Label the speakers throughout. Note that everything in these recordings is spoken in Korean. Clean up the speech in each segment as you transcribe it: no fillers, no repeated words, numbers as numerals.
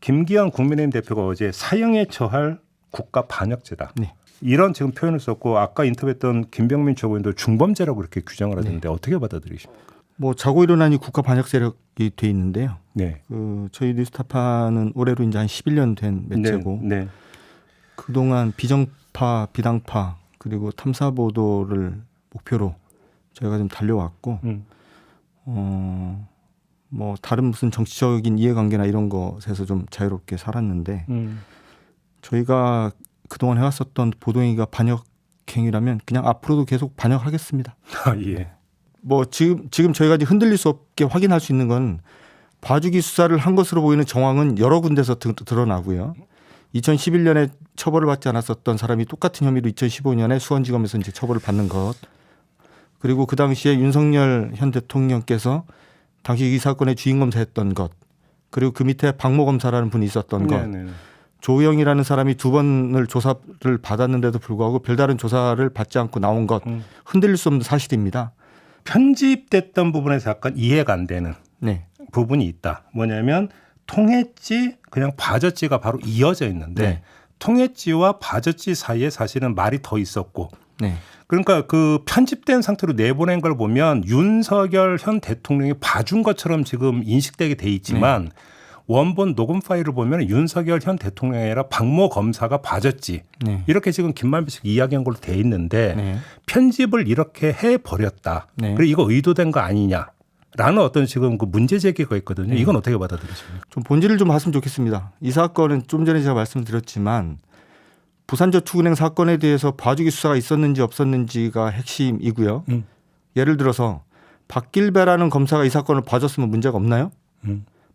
Speaker 1: 김기현 국민의힘 대표가 어제 사형에 처할 국가 반역죄다.
Speaker 2: 네.
Speaker 1: 이런 지금 표현을 썼고 아까 인터뷰했던 김병민 최고위원도 중범죄라고 그렇게 규정을 하던데 어떻게 받아들이십니까?
Speaker 2: 뭐 자고 일어나니 국가 반역 세력이 돼 있는데요.
Speaker 1: 네.
Speaker 2: 저희 뉴스타파는 올해로 이제 한 11년 된 매체고
Speaker 1: 네.
Speaker 2: 그동안 비정파, 비당파 그리고 탐사 보도를 목표로 저희가 좀 달려왔고 뭐 다른 무슨 정치적인 이해관계나 이런 것에서 좀 자유롭게 살았는데 저희가 그동안 해왔었던 보도행위가 반역행위라면 그냥 앞으로도 계속 반역하겠습니다.
Speaker 1: 아, 예.
Speaker 2: 뭐 지금 저희가 이제 흔들릴 수 없게 확인할 수 있는 건 봐주기 수사를 한 것으로 보이는 정황은 여러 군데서 드러나고요. 2011년에 처벌을 받지 않았었던 사람이 똑같은 혐의로 2015년에 수원지검에서 이제 처벌을 받는 것. 그리고 그 당시에 윤석열 현 대통령께서 당시 이 사건의 주인검사했던 것. 그리고 그 밑에 박모 검사라는 분이 있었던 것. 조영이라는 사람이 2번을 조사를 받았는데도 불구하고 별다른 조사를 받지 않고 나온 것. 흔들릴 수 없는 사실입니다.
Speaker 1: 편집됐던 부분에서 약간 이해가 안 되는
Speaker 2: 네.
Speaker 1: 부분이 있다. 뭐냐면 통했지 그냥 봐줬지가 바로 이어져 있는데
Speaker 2: 네.
Speaker 1: 통했지와 봐줬지 사이에 사실은 말이 더 있었고
Speaker 2: 네.
Speaker 1: 그러니까 그 편집된 상태로 내보낸 걸 보면 윤석열 현 대통령이 봐준 것처럼 지금 인식되게 돼 있지만 원본 녹음 파일을 보면 윤석열 현 대통령이 아니라 박모 검사가 봐줬지 이렇게 지금 김만배 씨가 이야기한 걸로 돼 있는데 편집을 이렇게 해버렸다. 그리고 이거 의도된 거 아니냐라는 어떤 지금 그 문제 제기가 있거든요. 이건 어떻게 받아들이십니까?
Speaker 2: 좀 본질을 좀 봤으면 좋겠습니다. 이 사건은 좀 전에 제가 말씀드렸지만 부산저축은행 사건에 대해서 봐주기 수사가 있었는지 없었는지가 핵심이고요. 예를 들어서 박길배라는 검사가 이 사건을 봐줬으면 문제가 없나요?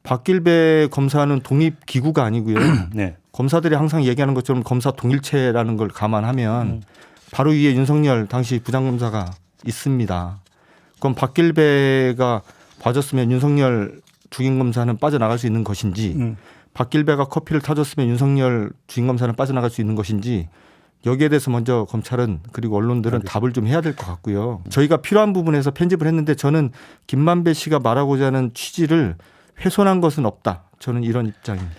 Speaker 2: 박길배 검사는 독립기구가 아니고요.
Speaker 1: 네.
Speaker 2: 검사들이 항상 얘기하는 것처럼 검사 동일체라는 걸 감안하면 바로 위에 윤석열 당시 부장검사가 있습니다. 그럼 박길배가 봐줬으면 윤석열 주임검사는 빠져나갈 수 있는 것인지 박길배가 커피를 타줬으면 윤석열 주임검사는 빠져나갈 수 있는 것인지 여기에 대해서 먼저 검찰은 그리고 언론들은 답을 좀 해야 될 것 같고요. 저희가 필요한 부분에서 편집을 했는데 저는 김만배 씨가 말하고자 하는 취지를 훼손한 것은 없다. 저는 이런 입장입니다.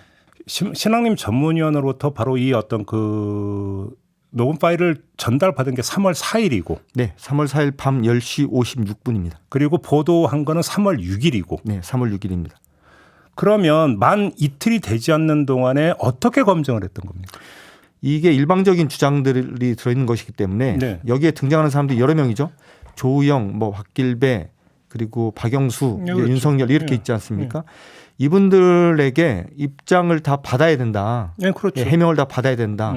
Speaker 1: 신앙님 전문위원으로부터 바로 이 어떤 그 녹음 파일을 전달받은 게 3월 4일이고
Speaker 2: 네. 3월 4일 밤 10시 56분입니다.
Speaker 1: 그리고 보도한 거는 3월 6일이고
Speaker 2: 네. 3월 6일입니다.
Speaker 1: 그러면 만 이틀이 되지 않는 동안에 어떻게 검증을 했던 겁니까?
Speaker 2: 이게 일방적인 주장들이 들어있는 것이기 때문에 여기에 등장하는 사람들이 여러 명이죠. 조우영, 뭐 박길배 그리고 박영수,
Speaker 1: 그렇죠.
Speaker 2: 윤석열 이렇게 있지 않습니까? 이분들에게 입장을 다 받아야 된다.
Speaker 1: 그렇죠.
Speaker 2: 해명을 다 받아야 된다.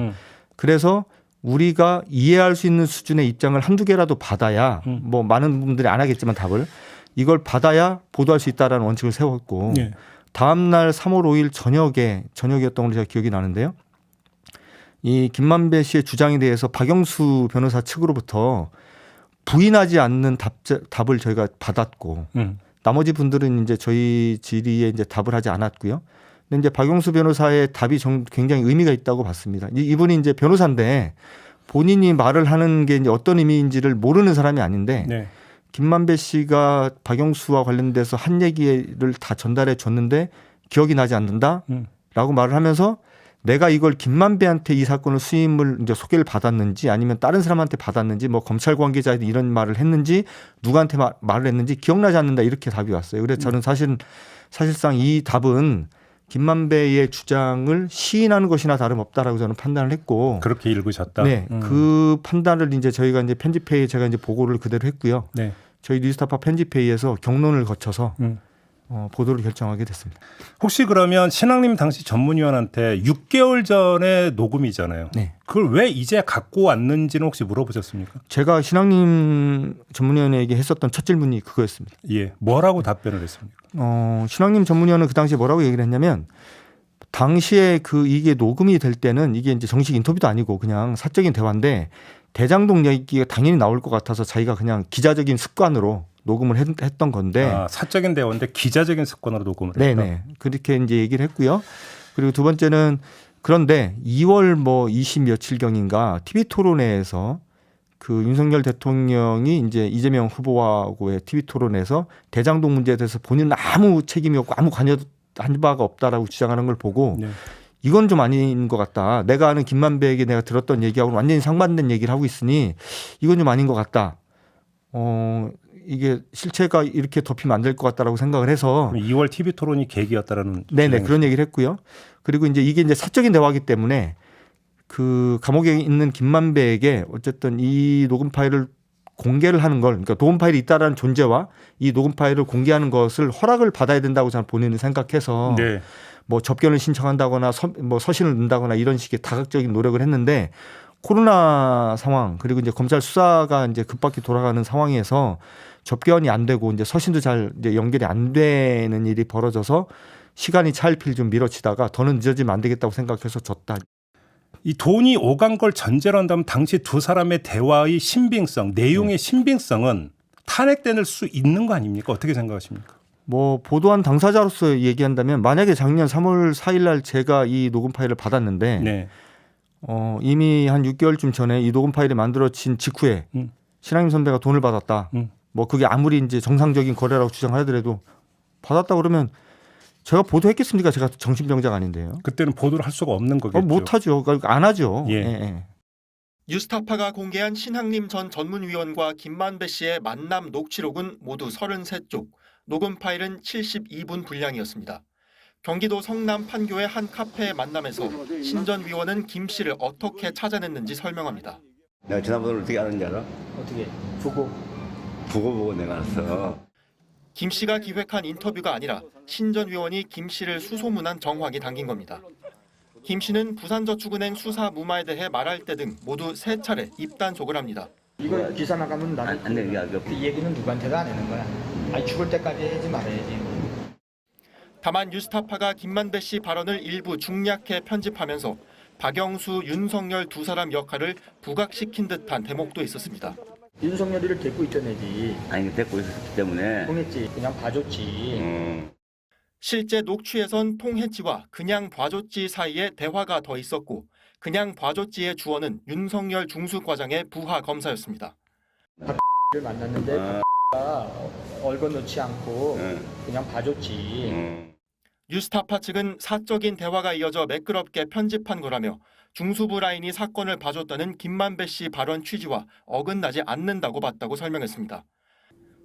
Speaker 2: 그래서 우리가 이해할 수 있는 수준의 입장을 한두 개라도 받아야 뭐 많은 분들이 안 하겠지만 답을 이걸 받아야 보도할 수 있다라는 원칙을 세웠고 다음 날 3월 5일 저녁이었던 걸로 제가 기억이 나는데요. 이 김만배 씨의 주장에 대해서 박영수 변호사 측으로부터 부인하지 않는 답을 저희가 받았고 나머지 분들은 이제 저희 질의에 이제 답을 하지 않았고요. 근데 이제 박영수 변호사의 답이 굉장히 의미가 있다고 봤습니다. 이분이 이제 변호사인데 본인이 말을 하는 게 이제 어떤 의미인지를 모르는 사람이 아닌데 김만배 씨가 박영수와 관련돼서 한 얘기를 다 전달해 줬는데 기억이 나지 않는다라고 말을 하면서 내가 이걸 김만배한테 이 사건을 수임을 이제 소개를 받았는지 아니면 다른 사람한테 받았는지 뭐 검찰 관계자들이 이런 말을 했는지 누구한테 말을 했는지 기억나지 않는다 이렇게 답이 왔어요. 그래서 저는 사실상 이 답은 김만배의 주장을 시인하는 것이나 다름없다라고 저는 판단을 했고
Speaker 1: 그렇게 읽으셨다.
Speaker 2: 네, 그 판단을 이제 저희가 이제 편집회의에 제가 이제 보고를 그대로 했고요. 저희 뉴스타파 편집회의에서 경론을 거쳐서 보도를 결정하게 됐습니다.
Speaker 1: 혹시 그러면 신앙님 당시 전문위원한테 6개월 전에 녹음이잖아요. 그걸 왜 이제 갖고 왔는지는 혹시 물어보셨습니까?
Speaker 2: 제가 신앙님 전문위원에게 했었던 첫 질문이 그거였습니다.
Speaker 1: 예, 뭐라고 답변을 했습니까?
Speaker 2: 신앙님 전문위원은 그 당시에 뭐라고 얘기를 했냐면 당시에 이게 녹음이 될 때는 이게 이제 정식 인터뷰도 아니고 그냥 사적인 대화인데 대장동 얘기가 당연히 나올 것 같아서 자기가 그냥 기자적인 습관으로 녹음을 했던 건데
Speaker 1: 사적인 대화인데 기자적인 습관으로 녹음을 했다.
Speaker 2: 네네 그렇게 이제 얘기를 했고요. 그리고 두 번째는 그런데 2월 뭐 20 며칠경인가 TV 토론회에서 그 윤석열 대통령이 이제 이재명 후보하고의 TV 토론에서 대장동 문제에 대해서 본인은 아무 책임이 없고 아무 관여도 한 바가 없다라고 주장하는 걸 보고
Speaker 1: 네.
Speaker 2: 이건 좀 아닌 것 같다. 내가 아는 김만배에게 내가 들었던 얘기하고는 완전히 상반된 얘기를 하고 있으니 이건 좀 아닌 것 같다. 이게 실체가 이렇게 덮이면 안 될 것 같다라고 생각을 해서
Speaker 1: 2월 TV 토론이 계기였다라는.
Speaker 2: 네네 그런 얘기를 했고요. 그리고 이제 이게 이제 사적인 대화이기 때문에 그 감옥에 있는 김만배에게 어쨌든 이 녹음 파일을 공개를 하는 걸, 그러니까 녹음 파일이 있다라는 존재와 이 녹음 파일을 공개하는 것을 허락을 받아야 된다고 저는 본인은 생각해서
Speaker 1: 네.
Speaker 2: 뭐 접견을 신청한다거나 뭐 서신을 넣는다거나 이런 식의 다각적인 노력을 했는데 코로나 상황 그리고 이제 검찰 수사가 이제 급박히 돌아가는 상황에서 접견이 안 되고 이제 서신도 잘 이제 연결이 안 되는 일이 벌어져서 시간이 차일피일 좀 미뤄지다가 더는 늦어지면 안 되겠다고 생각해서 졌다.
Speaker 1: 이 돈이 오간 걸 전제로 한다면 당시 두 사람의 대화의 신빙성, 내용의 신빙성은 탄핵될 수 있는 거 아닙니까? 어떻게 생각하십니까?
Speaker 2: 뭐 보도한 당사자로서 얘기한다면 만약에 작년 3월 4일 날 제가 이 녹음 파일을 받았는데
Speaker 1: 네.
Speaker 2: 이미 한 6개월쯤 전에 이 녹음 파일이 만들어진 직후에 신학림 선배가 돈을 받았다. 뭐 그게 아무리 이제 정상적인 거래라고 주장하더라도 받았다 그러면 제가 보도했겠습니까? 제가 정신병자가 아닌데요.
Speaker 1: 그때는 보도를 할 수가 없는 거겠죠.
Speaker 2: 못하죠. 그러니까 안 하죠.
Speaker 1: 예.
Speaker 2: 예.
Speaker 3: 뉴스타파가 공개한 신학림 전 전문위원과 김만배 씨의 만남 녹취록은 모두 33쪽, 녹음 파일은 72분 분량이었습니다. 경기도 성남 판교의 한 카페의 만남에서 신 전 위원은 김 씨를 어떻게 찾아냈는지 설명합니다.
Speaker 4: 내가 전화번호를 어떻게 아는지 알아?
Speaker 5: 어떻게 보고
Speaker 4: 보고 내가 알았어.
Speaker 3: 김 씨가 기획한 인터뷰가 아니라 신 전 위원이 김 씨를 수소문한 정황이 담긴 겁니다. 김 씨는 부산저축은행 수사 무마에 대해 말할 때 등 모두 3차례 입단속을 합니다.
Speaker 5: 이거 기사 나가면 나도
Speaker 4: 안 돼,
Speaker 5: 그 얘기는 누구한테도 안 하는 거야. 아니 죽을 때까지 하지 말아야지.
Speaker 3: 다만 뉴스타파가 김만배 씨 발언을 일부 중략해 편집하면서 박영수, 윤석열 두 사람 역할을 부각시킨 듯한 대목도 있었습니다.
Speaker 5: 윤석열이를 데리고 있던 애지.
Speaker 4: 아니 데리고 있었기 때문에.
Speaker 5: 통했지. 그냥 봐줬지.
Speaker 3: 실제 녹취에선 통했지와 그냥 봐줬지 사이에 대화가 더 있었고 그냥 봐줬지의 주어는 윤석열 중수과장의 부하 검사였습니다.
Speaker 5: 를 만났는데 가 얼거놓지 않고 그냥 봐줬지.
Speaker 3: 뉴스타파 측은 사적인 대화가 이어져 매끄럽게 편집한 거라며 중수부 라인이 사건을 봐줬다는 김만배 씨 발언 취지와 어긋나지 않는다고 봤다고 설명했습니다.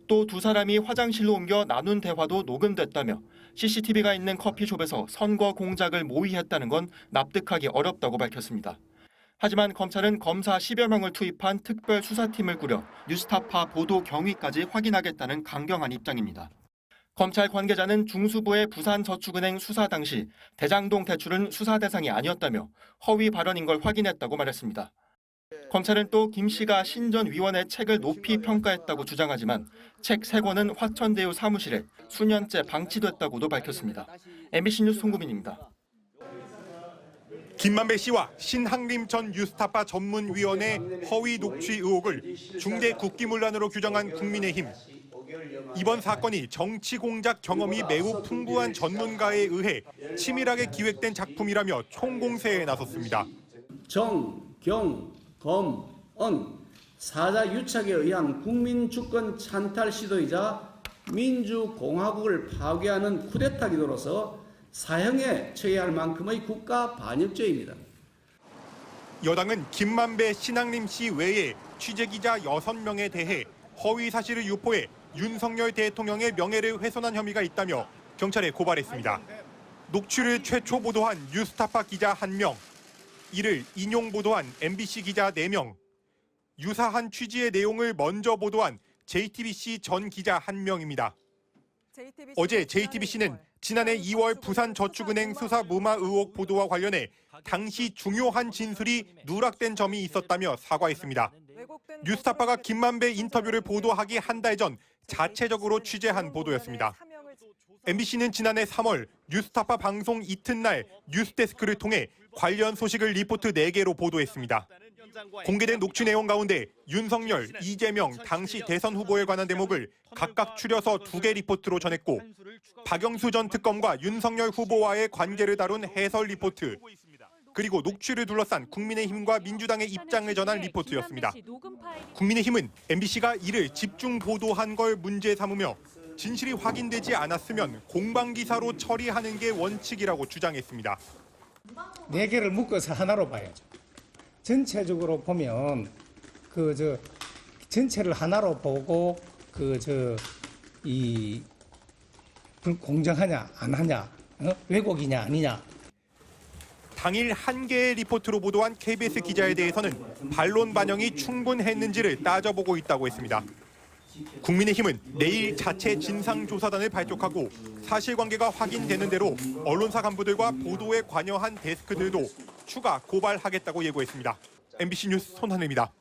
Speaker 3: 또 두 사람이 화장실로 옮겨 나눈 대화도 녹음됐다며 CCTV가 있는 커피숍에서 선거 공작을 모의했다는 건 납득하기 어렵다고 밝혔습니다. 하지만 검찰은 검사 10여 명을 투입한 특별수사팀을 꾸려 뉴스타파 보도 경위까지 확인하겠다는 강경한 입장입니다. 검찰 관계자는 중수부의 부산저축은행 수사 당시 대장동 대출은 수사 대상이 아니었다며 허위 발언인 걸 확인했다고 말했습니다. 검찰은 또 김 씨가 신 전 위원의 책을 높이 평가했다고 주장하지만 책 3권은 화천대유 사무실에 수년째 방치됐다고도 밝혔습니다. MBC 뉴스 송구민입니다.
Speaker 6: 김만배 씨와 신학림 전 뉴스타파 전문위원의 허위 녹취 의혹을 중대 국기문란으로 규정한 국민의힘. 이번 사건이 정치 공작 경험이 매우 풍부한 전문가에 의해 치밀하게 기획된 작품이라며 총공세에 나섰습니다.
Speaker 7: 정, 경, 검, 은 사자 유착에 의한 국민 주권 찬탈 시도이자 민주공화국을 파괴하는 쿠데타 기도로서 사형에 처해할 만큼의 국가 반역죄입니다.
Speaker 6: 여당은 김만배, 신학림 씨 외에 취재기자 6명에 대해 허위 사실을 유포해 윤석열 대통령의 명예를 훼손한 혐의가 있다며 경찰에 고발했습니다. 녹취를 최초 보도한 뉴스타파 기자 1명, 이를 인용 보도한 MBC 기자 4명, 유사한 취지의 내용을 먼저 보도한 JTBC 전 기자 1명입니다. 어제 JTBC는 지난해 2월 부산저축은행 수사 무마 의혹 보도와 관련해 당시 중요한 진술이 누락된 점이 있었다며 사과했습니다. 뉴스타파가 김만배 인터뷰를 보도하기 한 달 전 자체적으로 취재한 보도였습니다. MBC는 지난해 3월 뉴스타파 방송 이튿날 뉴스데스크를 통해 관련 소식을 리포트 4개로 보도했습니다. 공개된 녹취 내용 가운데 윤석열, 이재명 당시 대선 후보에 관한 대목을 각각 추려서 2개 리포트로 전했고 박영수 전 특검과 윤석열 후보와의 관계를 다룬 해설 리포트, 그리고 녹취를 둘러싼 국민의힘과 민주당의 입장을 전한 리포트였습니다. 국민의힘은 MBC가 이를 집중 보도한 걸 문제 삼으며 진실이 확인되지 않았으면 공방 기사로 처리하는 게 원칙이라고 주장했습니다.
Speaker 8: 네 개를 묶어서 하나로 봐야죠. 전체적으로 보면 전체를 하나로 보고 이 공정하냐 안 하냐, 왜곡이냐 아니냐.
Speaker 6: 당일 한 개의 리포트로 보도한 KBS 기자에 대해서는 반론 반영이 충분했는지를 따져보고 있다고 했습니다. 국민의힘은 내일 자체 진상조사단을 발족하고 사실관계가 확인되는 대로 언론사 간부들과 보도에 관여한 데스크들도 추가 고발하겠다고 예고했습니다. MBC 뉴스 손한혜입니다.